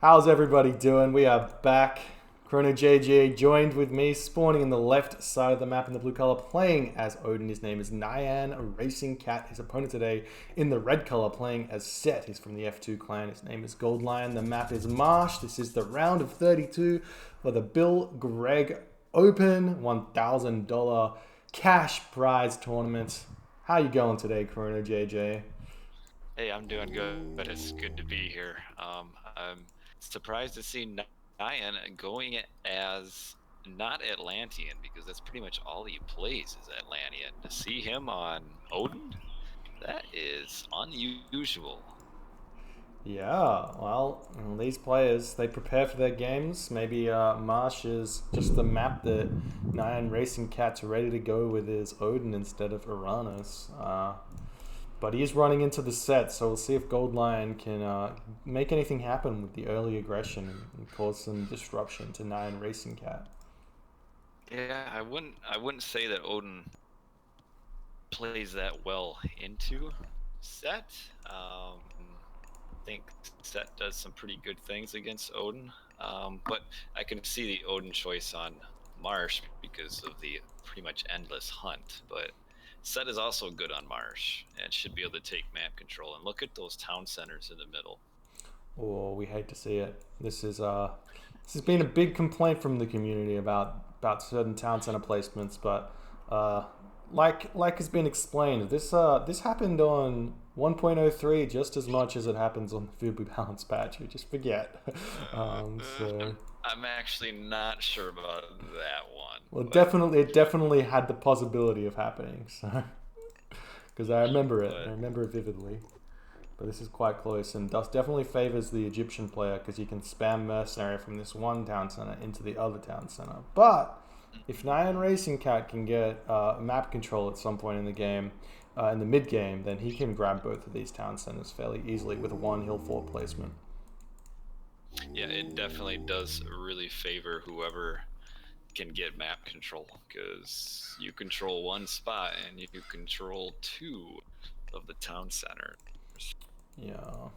How's everybody doing? We are back. ChronoJJ joined with me, spawning in the left side of the map in the blue color, playing as Odin. His name is NyanRacingCat. His opponent today in the red color, playing as Set. He's from the F2 clan. His name is G0ldlion. The map is Marsh. This is the round of 32 for the Bill Gregg Open $1,000 cash prize tournament. How you going today, ChronoJJ? Hey, I'm doing good, but it's good to be here. I'm surprised to see Nyan going as not Atlantean because that's pretty much all he plays is Atlantean. To see him on Odin, that is unusual. Yeah, well, these players, they prepare for their games. Maybe Marsh is just the map that NyanRacingCat's ready to go with is Odin instead of Uranus. But he is running into the set, so we'll see if G0ldlion can make anything happen with the early aggression and cause some disruption to NyanRacingCat. Yeah, I wouldn't say that Odin plays that well into Set. I think Set does some pretty good things against Odin, but I can see the Odin choice on Marsh because of the pretty much endless hunt. But Set is also good on Marsh and should be able to take map control. And look at those town centers in the middle. Oh, we hate to see it. This has been a big complaint from the community about certain town center placements, but like has been explained, this happened on 1.03 just as much as it happens on the Fubu balance patch. We just forget. So I'm actually not sure about that one. well, But, it definitely had the possibility of happening. So because I remember it, I but remember it vividly. But this is quite close, and thus definitely favors the Egyptian player because you can spam mercenary from this one town center into the other town center. But if NyanRacingCat can get map control at some point in the game, in the mid game, then he can grab both of these town centers fairly easily with one hill fort placement. yeah, it definitely does really favor whoever can get map control because you control one spot and you control two of the town centers. Yeah.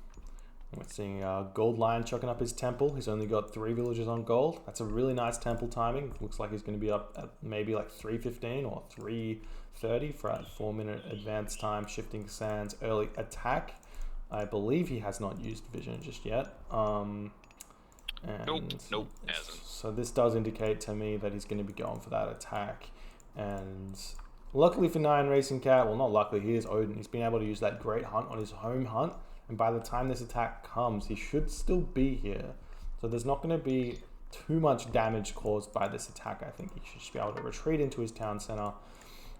We're seeing G0ldlion chucking up his temple. He's only got 3 villagers on gold. That's a really nice temple timing. Looks like he's going to be up at maybe like 3:15 or 3:30 for a 4-minute advance time. Shifting sands, early attack. I believe he has not used vision just yet. Nope, And nope, hasn't. so this does indicate to me that he's going to be going for that attack. And luckily for NyanRacingCat, well, not luckily, he is Odin. He's been able to use that great hunt on his home hunt. And by the time this attack comes, he should still be here. So there's not going to be too much damage caused by this attack. I think he should just be able to retreat into his town center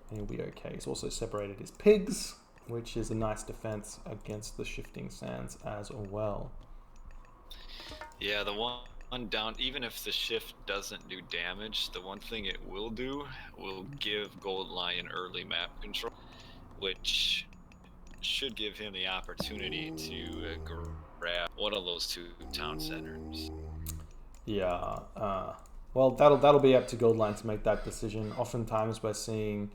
and he'll be okay. He's also separated his pigs, which is a nice defense against the shifting sands as well. Yeah, the one down, even if the shift doesn't do damage, the one thing it will do will give G0ldlion early map control, which should give him the opportunity to grab one of those two town centers. Yeah. Well, that'll be up to G0ldlion to make that decision. Oftentimes, we're seeing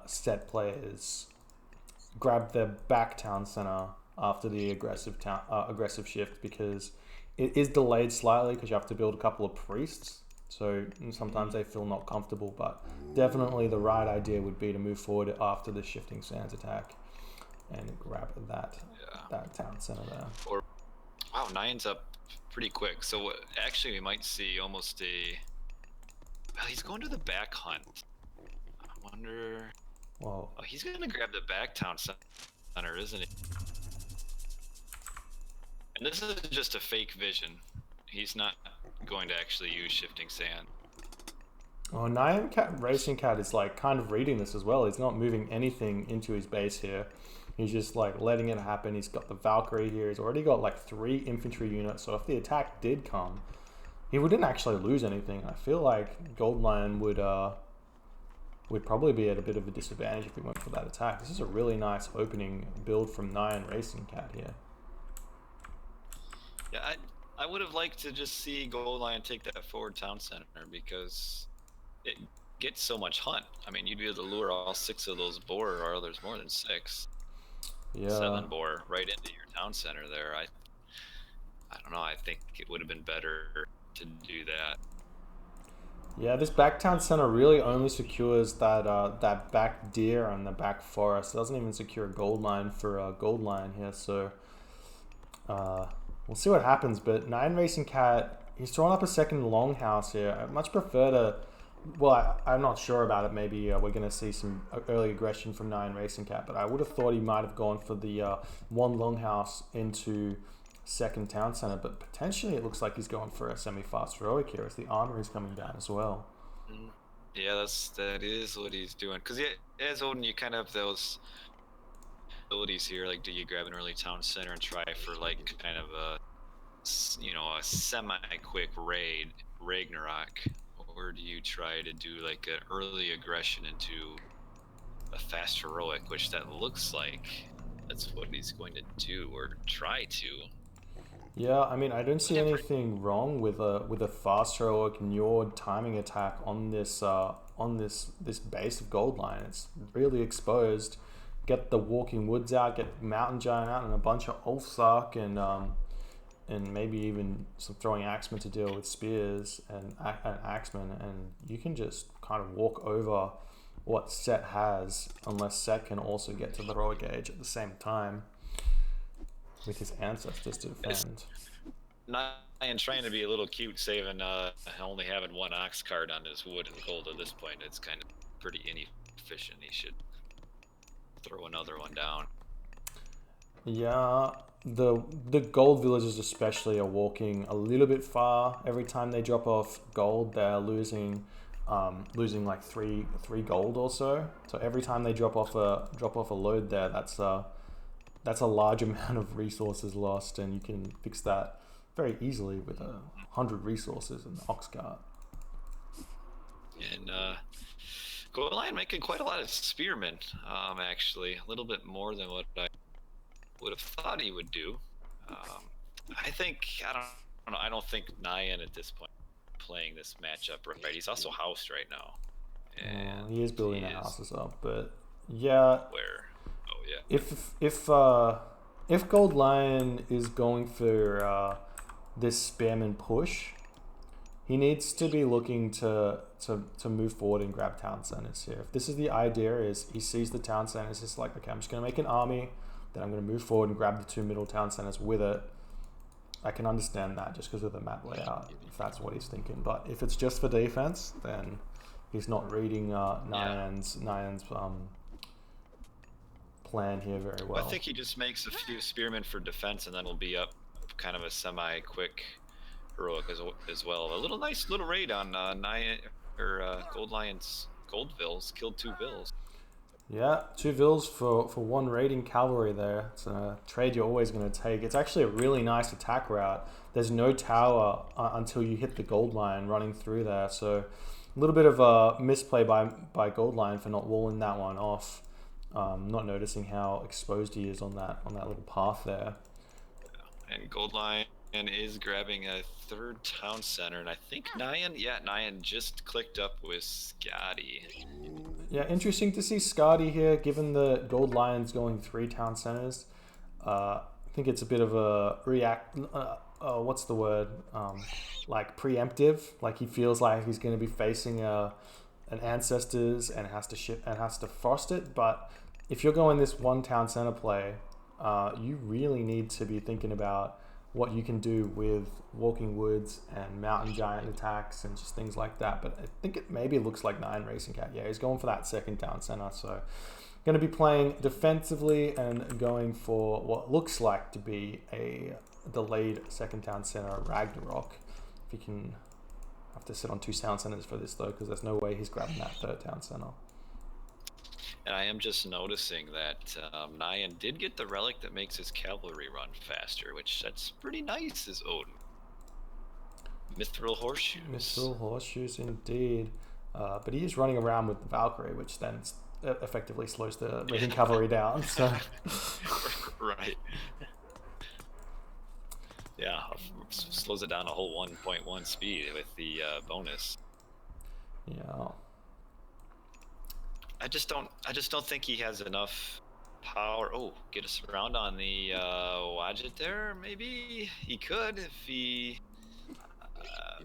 set players grab their back town center after the aggressive shift because it is delayed slightly because you have to build a couple of priests. So sometimes they feel not comfortable, but definitely the right idea would be to move forward after the shifting sands attack and grab that town center there. Or wow, Nyan's up pretty quick. So actually, we might see almost a. Well, he's going to the back hunt. I wonder. Whoa. Oh, he's gonna grab the back town center, isn't he? And this is just a fake vision. He's not going to actually use shifting sand. Oh, NyanRacingCat is like kind of reading this as well. He's not moving anything into his base here. He's just like letting it happen. He's got the Valkyrie here. He's already got like 3 infantry units. So if the attack did come, he wouldn't actually lose anything. I feel like G0ldlion would probably be at a bit of a disadvantage if he went for that attack. This is a really nice opening build from NyanRacingCat here. Yeah, I would have liked to just see G0ldlion take that forward town center because it gets so much hunt. I mean, you'd be able to lure all 6 of those boar, or there's more than 6. Yeah. 7 boar right into your town center there. I don't know. I think it would have been better to do that. Yeah, this back town center really only secures that back deer and the back forest. It doesn't even secure a gold line for G0ldlion here, so we'll see what happens. But NyanRacingCat, he's throwing up a second longhouse here. I much prefer to. Well, I'm not sure about it. Maybe we're going to see some early aggression from NyanRacingCat, but I would have thought he might have gone for the one longhouse into second town center, but potentially it looks like he's going for a semi-fast heroic here as the armor is coming down as well. Yeah, that is what he's doing. Because as Odin, you kind of have those abilities here. Like, do you grab an early town center and try for like kind of a a semi-quick raid Ragnarok, or do you try to do like an early aggression into a fast heroic, which that looks like that's what he's going to do or try to. Yeah, I mean, I don't see anything wrong with a fast heroic Njord timing attack on this base of G0ldlion. It's really exposed. Get the Walking Woods out, get Mountain Giant out, and a bunch of Ulfsark and maybe even some throwing Axemen to deal with spears and Axemen, and you can just kind of walk over what Set has, unless Set can also get to the heroic age at the same time with his ancestors to defend. And trying to be a little cute, saving only having one ox card on his wood and gold at this point. It's kind of pretty inefficient. He should throw another one down. Yeah, the gold villagers especially are walking a little bit far. Every time they drop off gold, they're losing like three gold or so. So every time they drop off a load there, that's a large amount of resources lost, and you can fix that very easily with 100 resources in the ox cart. And G0ldlion making quite a lot of spearmen, actually, a little bit more than what I would have thought he would do. I don't think Nyan at this point playing this matchup right. He's also housed right now. And he is building the houses up, but yeah. Where? Oh yeah. If G0ldlion is going for this spearman push, he needs to be looking to move forward and grab town centers here. If this is the idea, is he sees the town centers, it's like, okay, I'm just going to make an army, then I'm going to move forward and grab the two middle town centers with it. I can understand that just because of the map layout, if that's what he's thinking. But if it's just for defense, then he's not reading Nyan's plan here very well. I think he just makes a few spearmen for defense, and then we'll be up kind of a semi-quick heroic as well. A nice little raid on G0ldlion's gold vills. Killed 2 vills. Yeah, 2 vills for one raiding cavalry there. It's a trade you're always going to take. It's actually a really nice attack route. There's no tower until you hit the G0ldlion running through there. So a little bit of a misplay by G0ldlion for not walling that one off. Not noticing how exposed he is on that little path there. And G0ldlion is grabbing a 3rd town center, and I think Nyan just clicked up with Scotty. Yeah, interesting to see Scotty here, given the G0ldlion's going 3 town centers. I think it's a bit of a what's the word? Like preemptive. Like he feels like he's going to be facing an ancestors and has to frost it. But if you're going this 1 town center play, you really need to be thinking about what you can do with Walking Woods and Mountain Giant attacks and just things like that. But I think it maybe looks like NyanRacingCat. Yeah, he's going for that 2nd town center. So going to be playing defensively and going for what looks like to be a delayed 2nd town center Ragnarok. If he can have to sit on 2 town centers for this though, because there's no way he's grabbing that 3rd town center. And I am just noticing that Nyan did get the relic that makes his cavalry run faster, which that's pretty nice as Odin. Mithril horseshoes. Mithril horseshoes indeed. But he is running around with the Valkyrie, which then effectively slows the raiding cavalry down. So. Right. Yeah, slows it down a whole 1.1 speed with the bonus. Yeah. I just don't think he has enough power. Oh, get us around on the Wadjet there. Maybe he could if he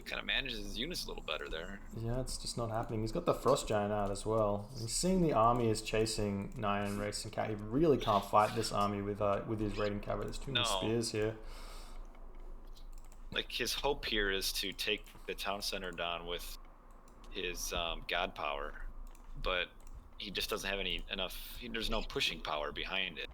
kind of manages his units a little better there. Yeah, it's just not happening. He's got the Frost Giant out as well. He's seeing the army is chasing NyanRacingCat. He really can't fight this army with his raiding cavalry. There's too many spears here. Like, his hope here is to take the town center down with his god power, but he just doesn't have enough. There's no pushing power behind it.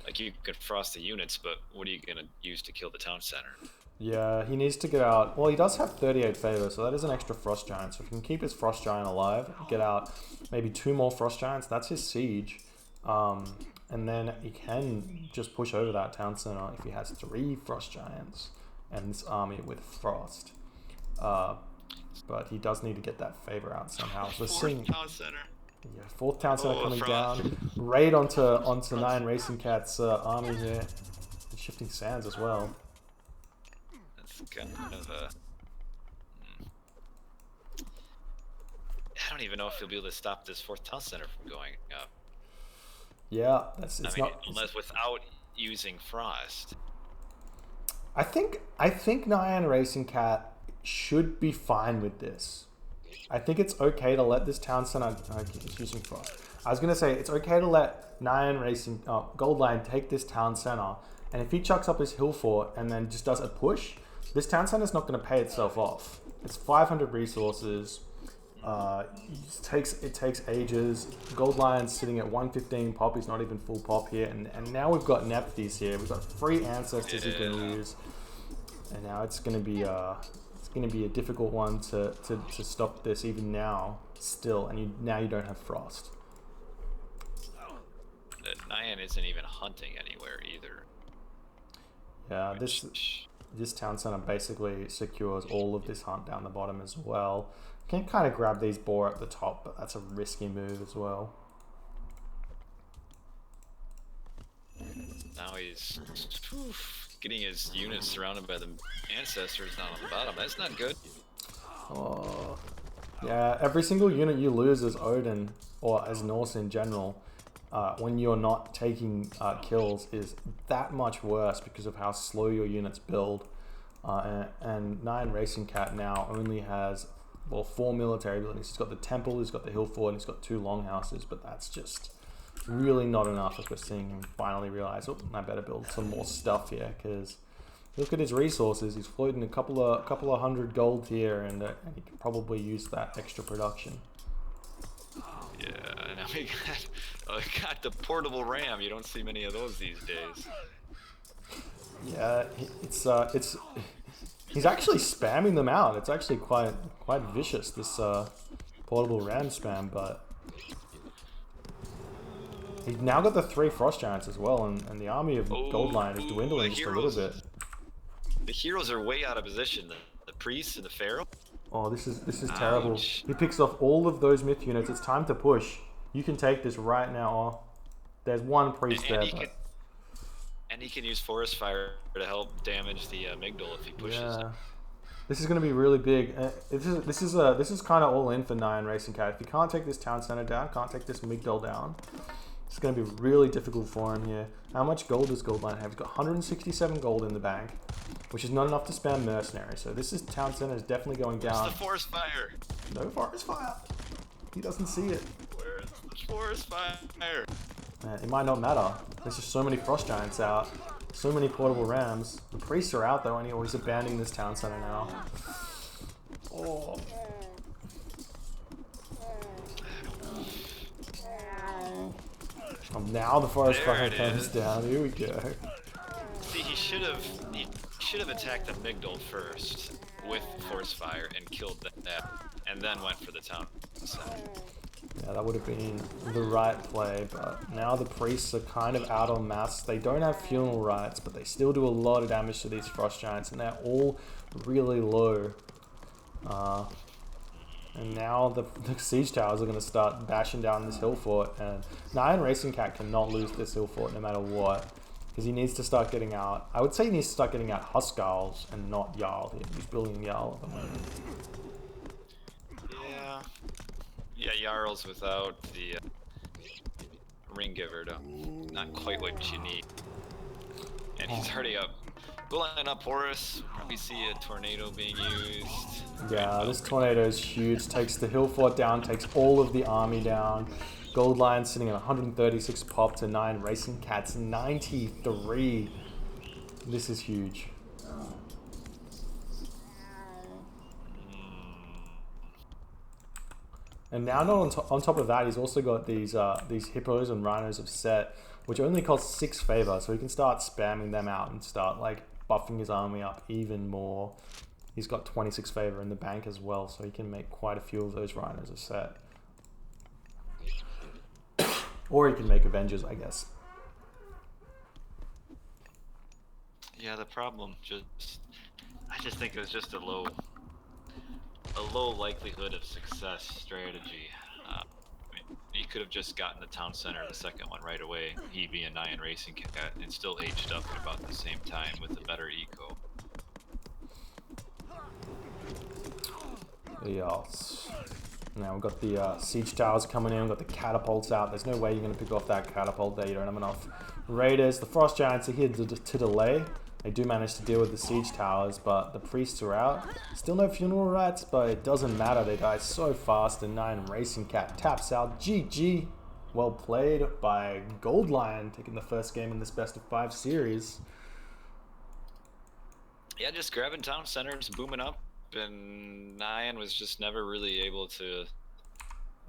Like, you could frost the units, but what are you gonna use to kill the town center? Yeah, he needs to get out. Well, he does have 38 favor, so that is an extra Frost Giant. So if he can keep his Frost Giant alive, get out maybe 2 more Frost Giants, that's his siege. And then he can just push over that town center if he has 3 Frost Giants and this army with Frost. But he does need to get that favor out somehow. So seeing town center. Yeah, 4th town center coming down. Raid onto NyanRacingCat's army here. And shifting sands as well. That's kind of a... I don't even know if he'll be able to stop this 4th town center from going up. Yeah, it's not... Unless without using Frost. I think NyanRacingCat should be fine with this. I think it's okay to let this town center... It's using Frost. I was going to say, it's okay to let G0ldlion take this town center, and if he chucks up his hill fort and then just does a push, this town center is not going to pay itself off. It's 500 resources. It takes ages. G0ldlion's sitting at 115 pop. He's not even full pop here, and now we've got Nephthys here. We've got 3 ancestors he can use, and now it's going to be a difficult one to stop this even now still, and now you don't have Frost. Nyan isn't even hunting anywhere either. Yeah, this town center basically secures all of this hunt down the bottom as well. Can kind of grab these boar at the top, but that's a risky move as well. Now he's getting his units surrounded by the ancestors down on the bottom. That's not good. Oh, yeah, every single unit you lose as Odin, or as Norse in general, when you're not taking kills, is that much worse because of how slow your units build. And NyanRacingCat now only has, well, 4 military buildings. He's got the temple, he's got the hill fort, and he's got 2 longhouses, but that's just really not enough as we're seeing him finally realize, oh, I better build some more stuff here, because look at his resources. He's floating a couple of hundred gold here, and he can probably use that extra production. Yeah, now we got the portable ram. You don't see many of those these days. Yeah, he's actually spamming them out. It's actually quite vicious, this portable ram spam, but he's now got the 3 Frost Giants as well, and the army of G0ldlion is dwindling just a little bit. The heroes are way out of position. The priests and the pharaoh. Oh, this is terrible. He picks off all of those myth units. It's time to push. You can take this right now. Oh, there's 1 priest there. And he can use forest fire to help damage the amygdala if he pushes. Yeah. This is going to be really big. This is kind of all in for NyanRacingCat. If you can't take this town center down, can't take this amygdala down, it's going to be really difficult for him here. How much gold does G0ldlion have? He's got 167 gold in the bank, which is not enough to spam mercenary. So this town center is definitely going down. Where's the forest fire? No forest fire. He doesn't see it. Where's the forest fire? It might not matter. There's just so many Frost Giants out. So many portable rams. The priests are out though, and he's abandoning this town center now. Oh. Now the forest fire comes down. Here we go. See, he should have attacked the amygdala first with forest fire and killed that, and then went for the town center. Yeah, that would have been the right play, but now the priests are kind of out en masse. They don't have funeral rites, but they still do a lot of damage to these Frost Giants, and they're all really low. And now the siege towers are going to start bashing down this hill fort, and NyanRacingCat cannot lose this hill fort no matter what, because he needs to start getting out. I would say he needs to start getting out Huskarls and not Jarl. He's building Jarl at the moment. Yeah, Jarls without the ring giver to not quite what you need. And he's already up. Go line up, Horus. Probably see a tornado being used. Yeah, this tornado is huge. Takes the hill fort down, takes all of the army down. G0ldlion sitting at 136 pop to NyanRacingCat's 93. This is huge. And now not on top of that, he's also got these hippos and rhinos of Set, which only cost 6 favor, so he can start spamming them out and start like buffing his army up even more. He's got 26 favor in the bank as well, so he can make quite a few of those rhinos of Set. Or he can make Avengers, I guess. Yeah, the problem I just think it was just a low likelihood of success strategy. I mean, he could have just gotten the town center, the second one right away, he being NyanRacingCat, and still aged up at about the same time with a better eco. Yes. Now we've got the siege towers coming in, we've got the catapults out. There's no way you're going to pick off that catapult there, you don't have enough raiders. The frost giants are here to delay. They do manage to deal with the siege towers, but the priests are out. Still no funeral rites, but it doesn't matter. They die so fast, and NyanRacingCat taps out. GG. Well played by G0ldlion, taking the first game in this best of 5 series. Yeah, just grabbing town centers, booming up, and Nyan was just never really able to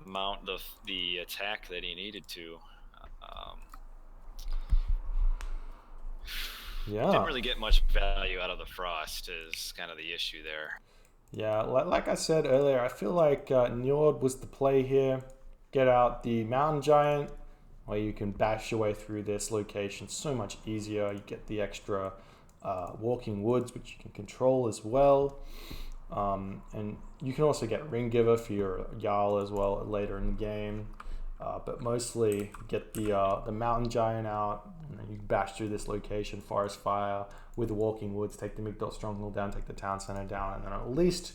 mount the attack that he needed to. Yeah. Didn't really get much value out of the frost is kind of the issue there. Yeah, like I said earlier, I feel like Njord was the play here. Get out the mountain giant, where you can bash your way through this location so much easier. You get the extra walking woods, which you can control as well. And you can also get ring giver for your Jarl as well later in the game. But mostly get the mountain giant out, and then you bash through this location, forest fire with the walking woods, take the Migdot stronghold down, take the town center down, and then at least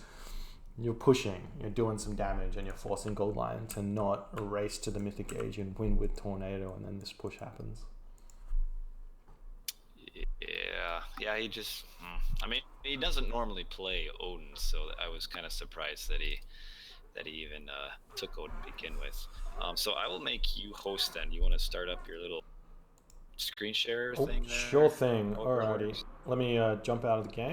you're pushing, you're doing some damage, and you're forcing G0ldlion to not race to the mythic age and win with tornado, and then this push happens. Yeah, he just, I mean, he doesn't normally play Odin, so I was kind of surprised that he even took Odin to begin with. So I will make you host then. You want to start up your little screen share thing there? Sure thing. Alrighty. Let me jump out of the game.